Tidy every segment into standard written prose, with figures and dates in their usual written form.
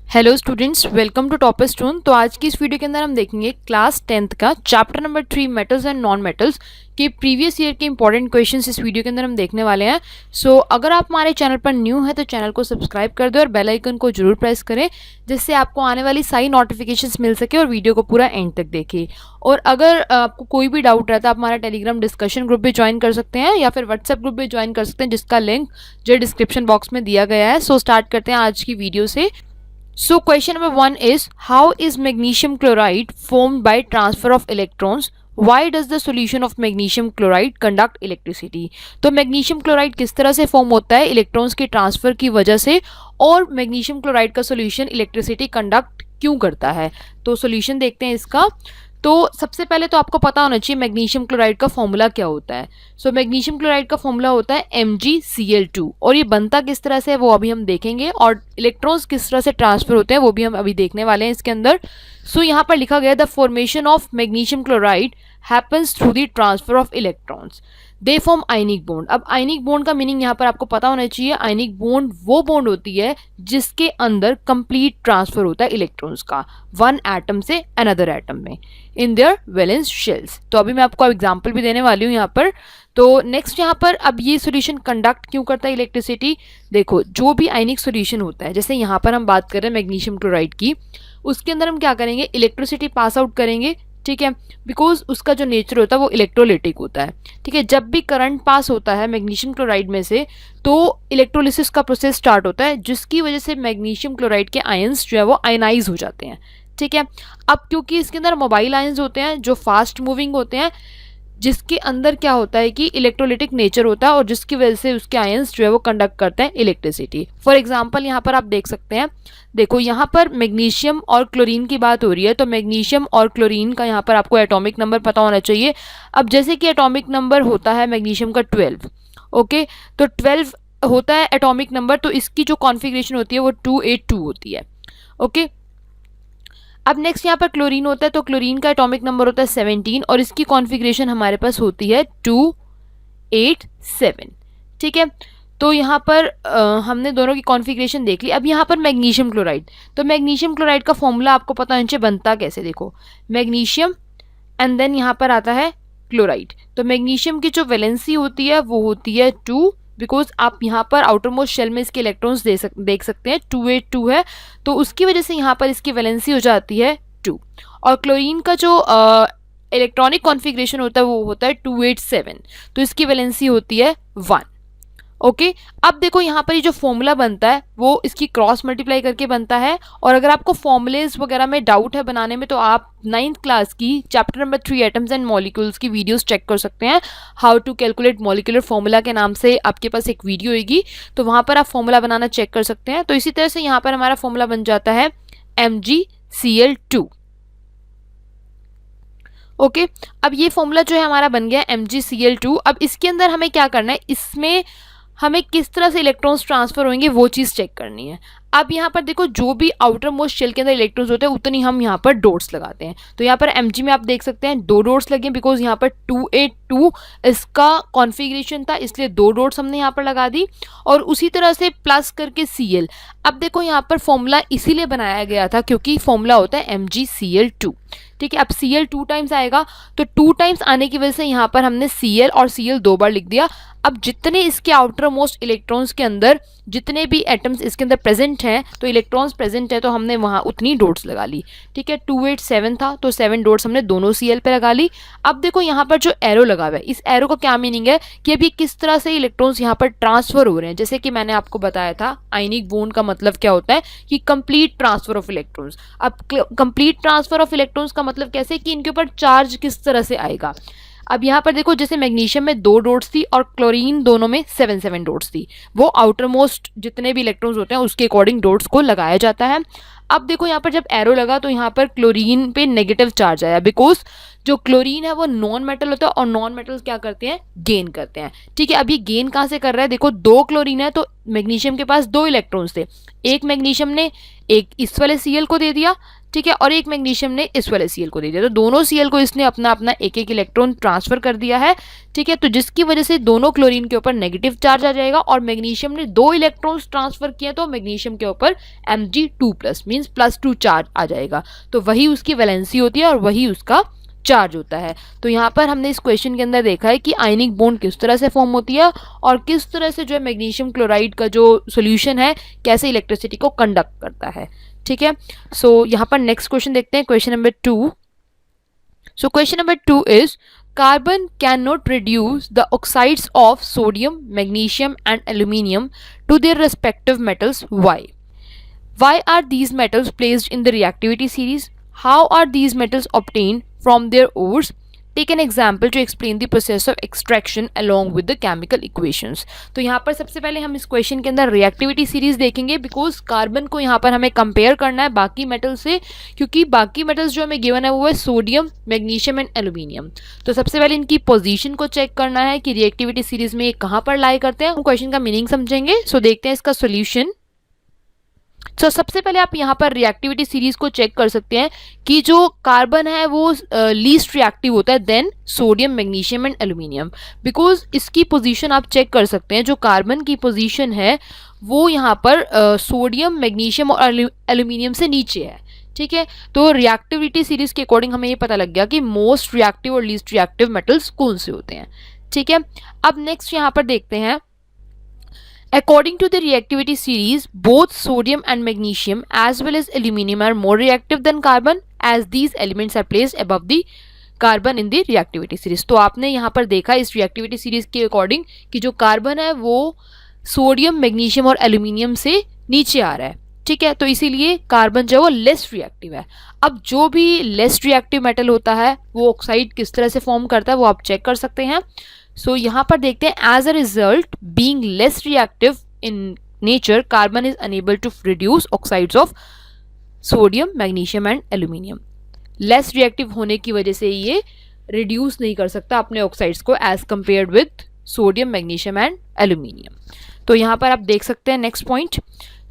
Hello students, welcome to topper stone. तो आज की इस वीडियो के अंदर हम देखेंगे क्लास 10th का chapter number 3 metals and non metals के प्रीवियस ईयर के इंपॉर्टेंट क्वेश्चंस इस वीडियो के अंदर हम देखने वाले हैं। सो अगर आप हमारे चैनल पर न्यू है तो चैनल को सब्सक्राइब कर दो और बेल आइकन को जरूर प्रेस करें, जिससे आपको आने वाली सारी नोटिफिकेशंस मिल सके और वीडियो को पूरा एंड तक देखिए। और अगर आपको कोई भी डाउट रहता है, आप हमारा टेलीग्राम डिस्कशन ग्रुप भी ज्वाइन कर सकते हैं या फिर व्हाट्सएप ग्रुप भी ज्वाइन कर सकते हैं, जिसका लिंक जो डिस्क्रिप्शन बॉक्स में दिया गया है। सो स्टार्ट करते हैं आज की वीडियो से। So question number 1 is, how is magnesium chloride formed by transfer of electrons? Why does the solution of magnesium chloride conduct electricity? तो मैग्नीशियम क्लोराइड किस तरह से फॉर्म होता है इलेक्ट्रॉन्स के ट्रांसफर की वजह से, और मैग्नीशियम क्लोराइड का सॉल्यूशन इलेक्ट्रिसिटी कंडक्ट क्यों करता है। तो सॉल्यूशन देखते हैं इसका। तो सबसे पहले तो आपको पता होना चाहिए मैग्नीशियम क्लोराइड का फॉर्मूला क्या होता है। सो मैग्नीशियम क्लोराइड का फॉर्मूला होता है MgCl2, और ये बनता किस तरह से है वो अभी हम देखेंगे, और इलेक्ट्रॉन्स किस तरह से ट्रांसफर होते हैं वो भी हम अभी देखने वाले हैं इसके अंदर। सो यहाँ पर लिखा गया, the formation of magnesium chloride happens through the transfer of electrons, they form ionic bond. अब आयनिक बॉन्ड का मीनिंग यहाँ पर आपको पता होना चाहिए। आयनिक बॉन्ड वो बॉन्ड होती है जिसके अंदर कंप्लीट ट्रांसफर होता है इलेक्ट्रॉन्स का वन एटम से अनदर एटम में इन देयर वैलेंस शेल्स। तो अभी मैं आपको एग्जांपल भी देने वाली हूँ यहाँ पर। तो नेक्स्ट यहाँ पर, अब ये सॉल्यूशन कंडक्ट क्यों करता है इलेक्ट्रिसिटी। देखो, जो भी आयनिक सॉल्यूशन होता है, जैसे यहाँ पर हम बात कर रहे हैं मैग्नीशियम क्लोराइड की, उसके अंदर हम क्या करेंगे, इलेक्ट्रिसिटी पास आउट करेंगे, ठीक है, बिकॉज उसका जो नेचर होता है वो इलेक्ट्रोलिटिक होता है। ठीक है, जब भी करंट पास होता है मैग्नीशियम क्लोराइड में से, तो इलेक्ट्रोलिसिस का प्रोसेस स्टार्ट होता है, जिसकी वजह से मैग्नीशियम क्लोराइड के आयंस जो है वो आयनाइज हो जाते हैं। ठीक है, अब क्योंकि इसके अंदर मोबाइल आयंस होते हैं जो फास्ट मूविंग होते हैं, जिसके अंदर क्या होता है कि इलेक्ट्रोलिटिक नेचर होता है, और जिसकी वजह से उसके आयंस जो है वो कंडक्ट करते हैं इलेक्ट्रिसिटी। फॉर एग्जांपल यहाँ पर आप देख सकते हैं, देखो यहाँ पर मैग्नीशियम और क्लोरीन की बात हो रही है, तो मैग्नीशियम और क्लोरीन का यहाँ पर आपको एटॉमिक नंबर पता होना चाहिए। अब जैसे कि एटॉमिक नंबर होता है मैग्नीशियम का 12, ओके, तो 12 होता है एटॉमिक नंबर, तो इसकी जो कॉन्फ़िगरेशन होती है वो 282 होती है। ओके, अब नेक्स्ट यहाँ पर क्लोरीन होता है, तो क्लोरीन का एटॉमिक नंबर होता है 17, और इसकी कॉन्फ़िगरेशन हमारे पास होती है 287। ठीक है, तो यहाँ पर हमने दोनों की कॉन्फ़िगरेशन देख ली। अब यहाँ पर मैग्नीशियम क्लोराइड, तो मैग्नीशियम क्लोराइड का फॉर्मूला आपको पता होना चाहिए बनता कैसे। देखो, मैग्नीशियम एंड देन यहाँ पर आता है क्लोराइड। तो मैग्नीशियम की जो वैलेंसी होती है वो होती है 2, बिकॉज आप यहाँ पर आउटर मोस्ट शेल में इसके इलेक्ट्रॉन्स देख सकते हैं, 282 है, तो उसकी वजह से यहाँ पर इसकी वैलेंसी हो जाती है 2। और क्लोरीन का जो इलेक्ट्रॉनिक कॉन्फ़िगरेशन होता है वो होता है 287, तो इसकी वैलेंसी होती है 1। ओके, अब देखो यहाँ पर ये जो फॉर्मूला बनता है वो इसकी क्रॉस मल्टीप्लाई करके बनता है। और अगर आपको फॉर्मूलेज वगैरह में डाउट है बनाने में, तो आप 9th क्लास की chapter number 3 atoms and molecules की वीडियोस चेक कर सकते हैं। How to calculate molecular formula के नाम से आपके पास एक वीडियो होगी, तो वहाँ पर आप फॉर्मूला बनाना चेक कर सकते हैं। तो इसी तरह से यहाँ पर हमारा फॉर्मूला बन जाता है MgCl2। ओके, अब ये फॉर्मूला जो है हमारा बन गया MgCl2। अब इसके अंदर हमें क्या करना है, इसमें हमें किस तरह से इलेक्ट्रॉन्स ट्रांसफर होंगे वो चीज़ चेक करनी है। अब यहाँ पर देखो, जो भी आउटर मोस्ट शेल के अंदर इलेक्ट्रॉन्स होते हैं उतनी हम यहाँ पर डॉट्स लगाते हैं। तो यहाँ पर Mg में आप देख सकते हैं 2 डॉट्स लगे, बिकॉज यहाँ पर 282 इसका कॉन्फ़िगरेशन था, इसलिए 2 डॉट्स हमने यहाँ पर लगा दी। और उसी तरह से प्लस करके Cl। अब देखो यहाँ पर फॉर्मूला इसीलिए बनाया गया था क्योंकि फॉर्मूला होता है MgCl2। ठीक है, अब Cl 2 टाइम्स आएगा, तो 2 टाइम्स आने की वजह से यहाँ पर हमने Cl और Cl 2 बार लिख दिया। अब जितने इसके आउटर मोस्ट इलेक्ट्रॉन्स के अंदर जितने भी एटम्स इसके अंदर प्रेजेंट हैं, तो इलेक्ट्रॉन्स प्रेजेंट है, तो हमने वहाँ उतनी डॉट्स लगा ली। ठीक है, 287 था तो 7 डॉट्स हमने दोनों Cl पे लगा ली। अब देखो यहाँ पर जो एरो लगा हुआ है, इस एरो का क्या मीनिंग है कि अभी किस तरह से इलेक्ट्रॉन्स यहाँ पर ट्रांसफर हो रहे हैं। जैसे कि मैंने आपको बताया था, आयनिक बॉन्ड का मतलब क्या होता है कि कंप्लीट ट्रांसफर ऑफ इलेक्ट्रॉन्स। अब कंप्लीट ट्रांसफर ऑफ इलेक्ट्रॉन्स का मतलब कैसे कि इनके ऊपर चार्ज किस तरह से आएगा। अब यहाँ पर देखो, जैसे मैग्नीशियम में 2 डॉट्स थी और क्लोरीन दोनों में 7 डॉट्स थी, वो आउटर मोस्ट जितने भी इलेक्ट्रॉन्स होते हैं उसके अकॉर्डिंग डॉट्स को लगाया जाता है। अब देखो यहाँ पर जब एरो लगा तो यहाँ पर क्लोरीन पे नेगेटिव चार्ज आया, बिकॉज जो क्लोरीन है वो नॉन मेटल होता है, और नॉन मेटल्स क्या करते हैं, गेन करते हैं। ठीक है, अब ये गेन कहाँ से कर रहा है, देखो 2 क्लोरीन है, तो मैग्नीशियम के पास 2 इलेक्ट्रॉन्स थे, एक मैग्नीशियम ने एक इस वाले Cl को दे दिया, ठीक है, और एक मैग्नीशियम ने इस वाले Cl को दे दिया, तो दोनों Cl को इसने अपना अपना एक एक इलेक्ट्रॉन ट्रांसफर कर दिया है। ठीक है, तो जिसकी वजह से दोनों क्लोरीन के ऊपर नेगेटिव चार्ज आ जाएगा, और मैग्नीशियम ने 2 इलेक्ट्रॉन्स ट्रांसफर किए तो मैग्नीशियम के ऊपर Mg2+ मींस +2 चार्ज आ जाएगा। तो वही उसकी वैलेंसी होती है और वही उसका चार्ज होता है। तो यहाँ पर हमने इस क्वेश्चन के अंदर देखा है कि आयनिक बॉन्ड किस तरह से फॉर्म होती है और किस तरह से जो है मैग्नीशियम क्लोराइड का जो सॉल्यूशन है कैसे इलेक्ट्रिसिटी को कंडक्ट करता है। ठीक है, सो यहाँ पर नेक्स्ट क्वेश्चन देखते हैं, question number 2। So question number 2 is carbon cannot reduce the oxides of sodium, magnesium and aluminium to their respective metals. Why? Why are these metals placed in the reactivity series? How are these metals obtained from their ores? Take an example to explain the process of extraction along with the chemical equations. तो यहाँ पर सबसे पहले हम इस question के अंदर reactivity series देखेंगे, बिकॉज कार्बन को यहाँ पर हमें कंपेयर करना है बाकी मेटल से, क्योंकि बाकी मेटल्स जो हमें गिवन है वो है सोडियम, मैग्नीशियम एंड एल्यूमिनियम। तो सबसे पहले इनकी पोजीशन को चेक करना है कि रिएक्टिविटी सीरीज में ये कहाँ पर लाई करते हैं। हम क्वेश्चन का मीनिंग समझेंगे। सो देखते हैं इसका सोल्यूशन। सबसे पहले आप यहाँ पर रिएक्टिविटी सीरीज को चेक कर सकते हैं कि जो कार्बन है वो लीस्ट रिएक्टिव होता है than sodium, magnesium and aluminium, because इसकी पोजीशन आप चेक कर सकते हैं। जो कार्बन की पोजीशन है वो यहाँ पर सोडियम, मैग्नीशियम और एल्यूमिनियम से नीचे है। ठीक है, तो रिएक्टिविटी सीरीज के अकॉर्डिंग हमें ये पता लग गया कि मोस्ट रिएक्टिव और लीस्ट रिएक्टिव मेटल्स कौन से होते हैं। ठीक है, अब नेक्स्ट यहाँ पर देखते हैं, according to the reactivity series, both sodium and magnesium as well as aluminium are more reactive than carbon as these elements are placed above the carbon in the reactivity series. तो आपने यहाँ पर देखा इस reactivity series के according कि जो carbon है वो सोडियम, मैग्नीशियम और एल्यूमिनियम से नीचे आ रहा है। ठीक है, तो इसीलिए कार्बन जो है वो लेस रिएक्टिव है। अब जो भी लेस रिएक्टिव मेटल होता है वो ऑक्साइड किस तरह से फॉर्म करता है वो आप चेक कर सकते हैं। सो यहाँ पर देखते हैं, as a result being less reactive in nature, carbon is unable to reduce oxides of sodium, magnesium and aluminium. Less reactive होने की वजह से ये रिड्यूस नहीं कर सकता अपने ऑक्साइड्स को as compared with sodium, magnesium and aluminium. तो यहाँ पर आप देख सकते हैं next point.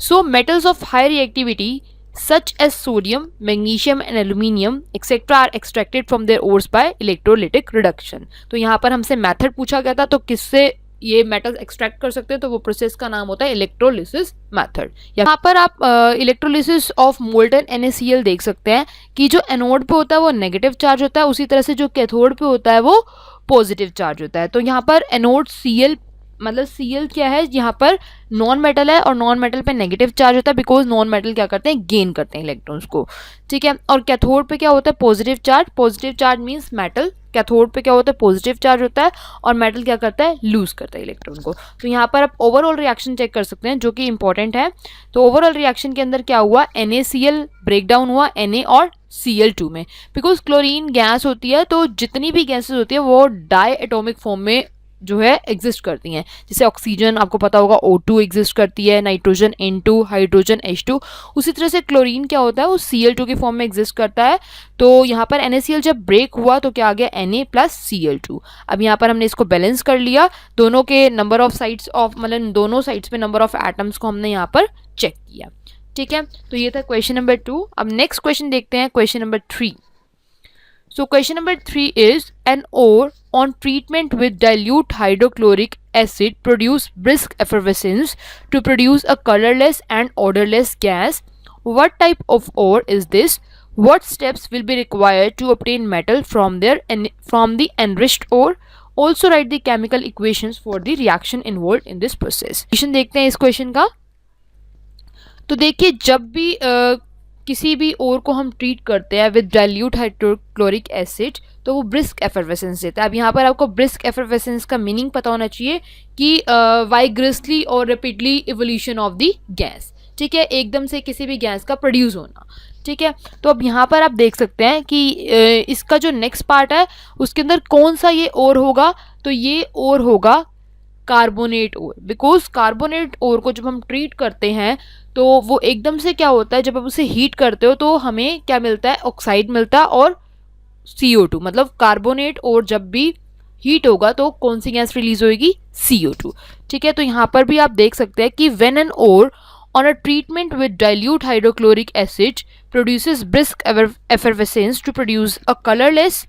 So metals of high reactivity such as sodium, magnesium and aluminium etc are extracted from their ores by electrolytic reduction. तो यहाँ पर हमसे मेथड पूछा गया था, तो किससे ये मेटल्स एक्सट्रैक्ट कर सकते हैं, तो वो प्रोसेस का नाम होता है इलेक्ट्रोलिसिस मेथड। यहाँ पर आप इलेक्ट्रोलिसिस ऑफ मोल्टन NaCl देख सकते हैं कि जो एनोड पे होता है वो नेगेटिव चार्ज होता है, उसी तरह से जो कैथोड पे होता है वो पॉजिटिव चार्ज होता है। तो यहाँ पर एनोड Cl मतलब Cl क्या है, यहाँ पर नॉन मेटल है और नॉन मेटल पे नेगेटिव चार्ज होता है, बिकॉज नॉन मेटल क्या करते हैं, गेन करते हैं इलेक्ट्रॉन्स को। ठीक है, और कैथोड पे क्या होता है, positive charge. Positive charge means metal, cathode पे क्या होता है, पॉजिटिव चार्ज होता है, और मेटल क्या करता है, लूज करता है इलेक्ट्रॉन को। तो यहाँ पर आप ओवरऑल रिएक्शन चेक कर सकते हैं जो कि इंपॉर्टेंट है। तो ओवरऑल रिएक्शन के अंदर क्या हुआ, NaCl ब्रेक डाउन हुआ Na और Cl2 में, बिकॉज क्लोरीन गैस होती है, तो जितनी भी गैसेज होती है वो डाई एटॉमिक फॉर्म में जो है एग्जिस्ट करती हैं। जैसे ऑक्सीजन आपको पता होगा O2 एग्जिस्ट करती है, नाइट्रोजन N2, हाइड्रोजन H2, उसी तरह से क्लोरीन क्या होता है वो Cl2 की फॉर्म में एग्जिस्ट करता है। तो यहाँ पर NaCl जब ब्रेक हुआ तो क्या आ गया, Na प्लस Cl2। अब यहाँ पर हमने इसको बैलेंस कर लिया, दोनों के नंबर ऑफ साइड्स ऑफ मतलब दोनों साइड्स पे नंबर ऑफ एटम्स को हमने यहाँ पर चेक किया। ठीक है, तो ये था क्वेश्चन नंबर 2। अब नेक्स्ट क्वेश्चन देखते हैं, question number 3। So question number 3 is, an ore on treatment with dilute hydrochloric acid produce brisk effervescence to produce a colorless and odorless gas. What type of ore is this? What steps will be required to obtain metal from the enriched ore? Also write the chemical equations for the reaction involved in this process. Question देखते हैं इस question का। तो देखिए, जब भी किसी भी ओर को हम ट्रीट करते हैं विद डाइल्यूट हाइड्रोक्लोरिक एसिड तो वो ब्रिस्क एफरवेसेंस देता है। अब यहाँ पर आपको ब्रिस्क एफरवेसेंस का मीनिंग पता होना चाहिए कि वाइग्रेसली और rapidly evolution of the gas. ठीक है, एकदम से किसी भी गैस का प्रोड्यूस होना। ठीक है, तो अब यहाँ पर आप देख सकते हैं कि इसका जो नेक्स्ट पार्ट है उसके अंदर कौन सा ये ओर होगा, तो ये ओर होगा कार्बोनेट ओर, बिकॉज कार्बोनेट ओर को जब हम ट्रीट करते हैं तो वो एकदम से क्या होता है, जब आप उसे हीट करते हो तो हमें क्या मिलता है, ऑक्साइड मिलता है और CO2। मतलब कार्बोनेट ओर जब भी हीट होगा तो कौन सी गैस रिलीज होगी, CO2। ठीक है, तो यहाँ पर भी आप देख सकते हैं कि when an ore on a treatment with dilute hydrochloric acid produces brisk effervescence to produce a colorless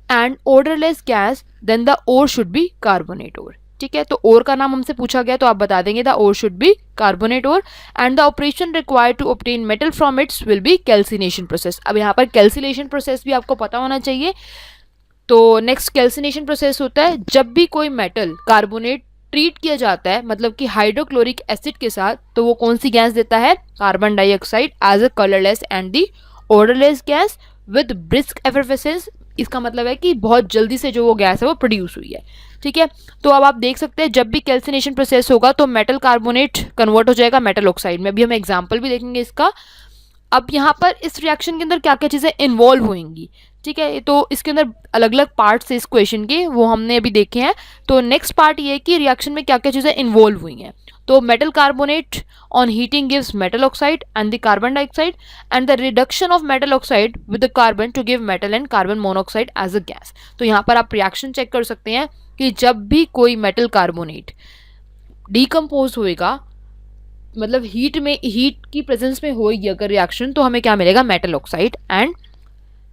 and odorless gas, then the ore should be carbonate ore. ठीक है, तो ओर का नाम हमसे पूछा गया तो आप बता देंगे the ore should be carbonate ore and the operation required to obtain metal from its will be calcination process. अब यहाँ पर कैल्सिनेशन प्रोसेस भी आपको पता होना चाहिए. तो नेक्स्ट कैल्सिनेशन प्रोसेस होता है जब भी कोई मेटल कार्बोनेट ट्रीट किया जाता है, मतलब कि हाइड्रोक्लोरिक एसिड के साथ, तो वो कौन सी गैस देता है, carbon dioxide as a colourless and the odourless gas with brisk effervescence. इसका मतलब है कि बहुत जल्दी से जो वो गैस है वो प्रोड्यूस हुई है. ठीक है, तो अब आप देख सकते हैं जब भी कैल्सिनेशन प्रोसेस होगा तो मेटल कार्बोनेट कन्वर्ट हो जाएगा मेटल ऑक्साइड में. अभी हम एग्जांपल भी देखेंगे इसका. अब यहाँ पर इस रिएक्शन के अंदर क्या क्या चीज़ें इन्वॉल्व होंगी. ठीक है, तो इसके अंदर अलग अलग पार्ट्स है इस क्वेश्चन के, वो हमने अभी देखे हैं. तो नेक्स्ट पार्ट ये है कि रिएक्शन में क्या क्या चीज़ें इन्वॉल्व हुई हैं. तो metal carbonate on heating gives metal oxide and the carbon dioxide and the reduction of metal oxide with the carbon to give metal and carbon monoxide as a gas. तो यहाँ पर आप रिएक्शन चेक कर सकते हैं कि जब भी कोई मेटल कार्बोनेट डिकम्पोज होएगा, मतलब हीट की प्रेजेंस में होगी अगर रिएक्शन, तो हमें क्या मिलेगा, मेटल ऑक्साइड एंड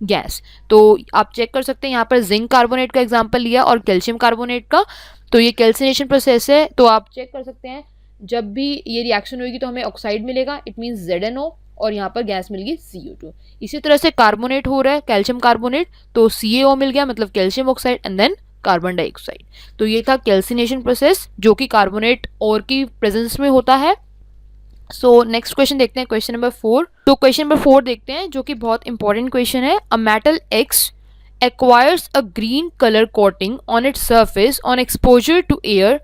गैस. तो आप चेक कर सकते हैं यहाँ पर जिंक कार्बोनेट का एग्जांपल लिया और कैल्शियम कार्बोनेट का. तो ये कैल्सिनेशन प्रोसेस है. तो आप चेक कर सकते हैं जब भी ये रिएक्शन होगी तो हमें ऑक्साइड मिलेगा, इट मीन्स ZnO, और यहाँ पर गैस मिल गई CO2. इसी तरह से कार्बोनेट हो रहा है कैल्शियम कार्बोनेट, तो CaO मिल गया, मतलब calcium oxide and then carbon dioxide. तो ये था कैल्सिनेशन प्रोसेस जो कि कार्बोनेट और की प्रेजेंस में होता है. सो नेक्स्ट क्वेश्चन देखते हैं, क्वेश्चन नंबर 4. तो क्वेश्चन नंबर 4 देखते हैं जो कि बहुत इंपॉर्टेंट क्वेश्चन है. अ metal X acquires a green color coating on its surface on exposure to air.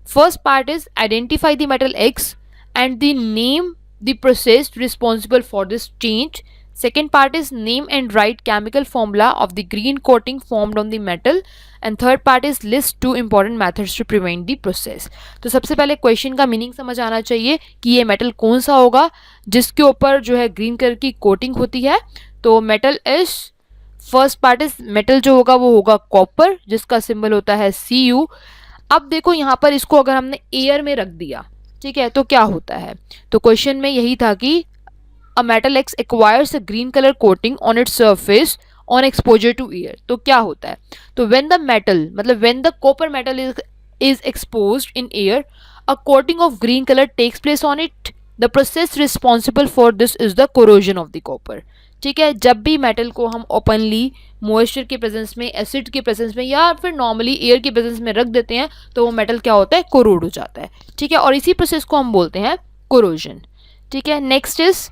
First part is identify the metal X and the name the process responsible for this change. Second part is name and write chemical formula of the green coating formed on the metal. And third part is list 2 important methods to prevent the process. तो सबसे पहले question का meaning समझ आना चाहिए कि ये metal कौन सा होगा जिसके ऊपर जो है ग्रीन कलर की कोटिंग होती है. तो metal is, first part is metal जो होगा वो होगा कॉपर जिसका सिंबल होता है Cu. अब देखो यहाँ पर इसको अगर हमने एयर में रख दिया, ठीक है, तो क्या होता है. तो क्वेश्चन में यही था कि a metal X acquires a green colour coating on its surface on exposure to air. तो क्या होता है, तो व्हेन द मेटल, मतलब when the copper metal is exposed in air, a coating of green colour takes place on it. The process responsible for this is the corrosion of the copper. ठीक है, जब भी metal को हम openly moisture के presence में, acid के presence में या फिर नॉर्मली एयर के प्रेजेंस में रख देते हैं तो वो मेटल क्या होता है, कोरोड हो जाता है. ठीक है, और इसी प्रोसेस को हम बोलते हैं कोरोजन. ठीक है, नेक्स्ट इज,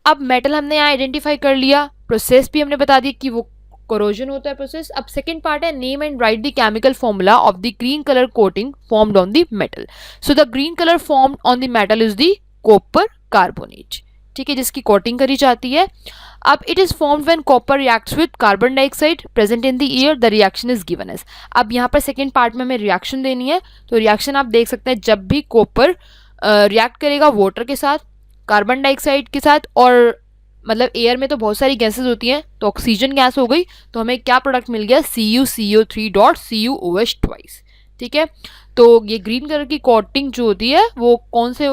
अब मेटल हमने यहाँ आइडेंटिफाई कर लिया, प्रोसेस भी हमने बता दी कि वो कोरोजन होता है प्रोसेस. अब सेकंड पार्ट है name and write the chemical formula of the green colour coating formed on the metal. So the green colour formed on the metal is the copper carbonate. ठीक है, जिसकी coating करी जाती है. अब it is formed when copper reacts with carbon dioxide present in the air, the reaction is given as. अब यहाँ पर सेकंड पार्ट में हमें रिएक्शन देनी है. तो रिएक्शन आप देख सकते हैं जब भी कॉपर रिएक्ट करेगा वाटर के साथ, कार्बन डाइऑक्साइड के साथ, और मतलब एयर में तो बहुत सारी गैसेस होती हैं, तो ऑक्सीजन गैस हो गई, तो हमें क्या प्रोडक्ट मिल गया, CuCO3.CuOH ट्वाइस. ठीक है, तो ये ग्रीन कलर की कोटिंग जो होती है वो कौन से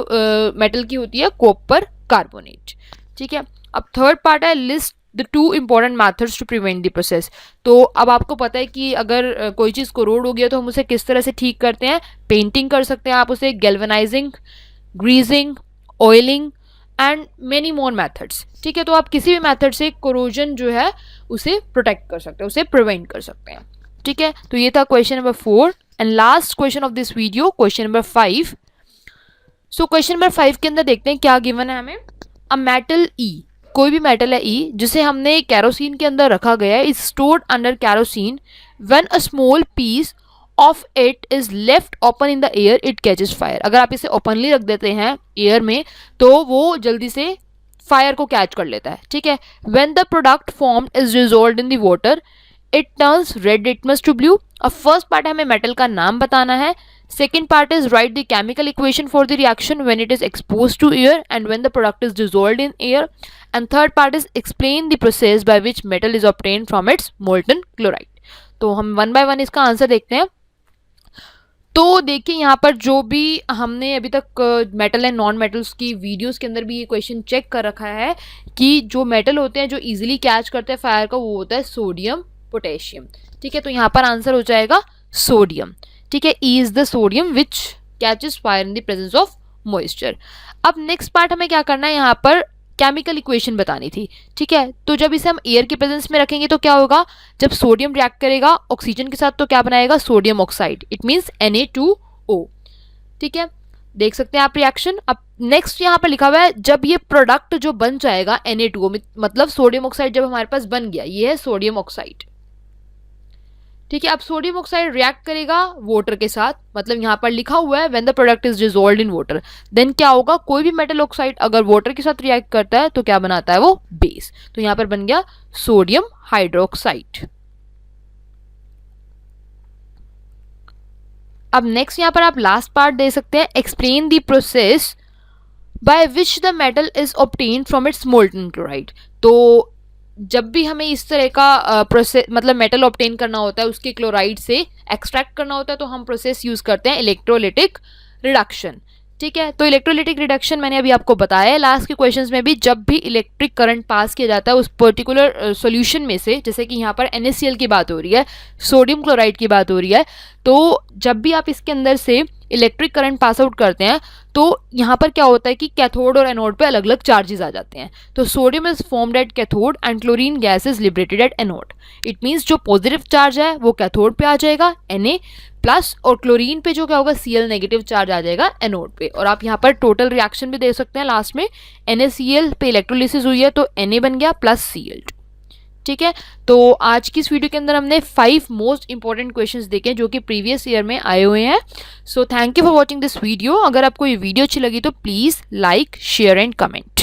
मेटल की होती है, कॉपर कार्बोनेट. ठीक है, अब थर्ड पार्ट है list the 2 important methods to prevent the process. तो अब आपको पता है कि अगर कोई चीज़ कोरोड हो गया तो हम उसे किस तरह से ठीक करते हैं, पेंटिंग कर सकते हैं आप उसे, galvanising, greasing, oiling and many more methods. ठीक है, तो आप किसी भी मैथड से कोरोजन जो है उसे प्रोटेक्ट कर सकते हैं, उसे प्रिवेंट कर सकते हैं. ठीक है, तो ये था question number 4 and last question of this video, question number 5. So question number 5 के अंदर देखते हैं क्या गिवन है हमें. अ मेटल E, कोई भी मेटल है E जिसे हमने कैरोसिन के अंदर रखा गया है, is stored under kerosene. When a small piece of it is left open in the air it catches fire. अगर आप इसे ओपनली रख देते हैं एयर में तो वो जल्दी से फायर को कैच कर लेता है. ठीक है, when the product formed is dissolved in the water it turns red litmus to blue. अब फर्स्ट पार्ट है हमें मेटल का नाम बताना है. Second part is write the chemical equation for the reaction when it is expose to air and when the product is dissolved in air. And third part is explain the process by which metal is obtained from its molten chloride. तो हम one by one इसका answer देखते हैं. तो देखिए यहाँ पर जो भी हमने अभी तक मेटल एंड नॉन मेटल्स की वीडियोस के अंदर भी ये क्वेश्चन चेक कर रखा है कि जो मेटल होते हैं जो इजीली कैच करते हैं फायर का, वो होता है सोडियम पोटेशियम। ठीक है, तो यहाँ पर आंसर हो जाएगा सोडियम। ठीक है, E is the sodium which catches fire in the presence of moisture. अब नेक्स्ट पार्ट हमें क्या करना है, यहाँ पर केमिकल इक्वेशन बतानी थी। ठीक है, तो जब इसे हम एयर के प्रेजेंस में रखेंगे तो क्या होगा, जब सोडियम रिएक्ट करेगा ऑक्सीजन के साथ तो क्या बनाएगा, sodium oxide, it means Na2O। ठीक है, देख सकते हैं आप रिएक्शन। अब नेक्स्ट यहाँ पर लिखा हुआ है जब ये प्रोडक्ट जो बन जाएगा Na2O, मतलब सोडियम ऑक्साइड जब हमारे पास बन गया, ये है सोडियम ऑक्साइड। ठीक है, अब सोडियम ऑक्साइड रिएक्ट करेगा वाटर के साथ, मतलब यहाँ पर लिखा हुआ है when the product is dissolved in water, then क्या होगा, कोई भी मेटल ऑक्साइड अगर वाटर के साथ रिएक्ट करता है तो क्या बनाता है, वो बेस। तो यहाँ पर बन गया सोडियम हाइड्रोक्साइड। अब नेक्स्ट यहाँ पर आप लास्ट पार्ट दे सकते हैं, explain the process by which the metal is obtained from its molten chloride. तो जब भी हमें इस तरह का प्रोसेस मतलब मेटल ऑब्टेन करना होता है, उसके क्लोराइड से एक्सट्रैक्ट करना होता है, तो हम प्रोसेस यूज करते हैं इलेक्ट्रोलिटिक रिडक्शन। ठीक है, तो इलेक्ट्रोलिटिक रिडक्शन मैंने अभी आपको बताया है लास्ट के क्वेश्चंस में भी, जब भी इलेक्ट्रिक करंट पास किया जाता है उस पर्टिकुलर सॉल्यूशन में से, जैसे कि यहाँ पर NaCl की बात हो रही है, सोडियम क्लोराइड की बात हो रही है, तो जब भी आप इसके अंदर से इलेक्ट्रिक करंट पास आउट करते हैं तो यहाँ पर क्या होता है कि कैथोड और एनोड पे अलग अलग चार्जेस आ जाते हैं। तो sodium is formed at cathode and chlorine gas is liberated at anode. It means जो पॉजिटिव चार्ज है वो कैथोड पे आ जाएगा Na प्लस, और क्लोरीन पे जो क्या होगा Cl नेगेटिव चार्ज आ जाएगा एनोड पे। और आप यहाँ पर टोटल रिएक्शन भी देख सकते हैं, लास्ट में NaCl पे इलेक्ट्रोलिसिस हुई है तो Na बन गया प्लस Cl2। ठीक है, तो आज की इस वीडियो के अंदर हमने 5 मोस्ट इंपॉर्टेंट क्वेश्चंस देखे जो कि प्रीवियस ईयर में आए हुए हैं। So thank you for watching this video. अगर आपको ये वीडियो अच्छी लगी तो please like, share and comment.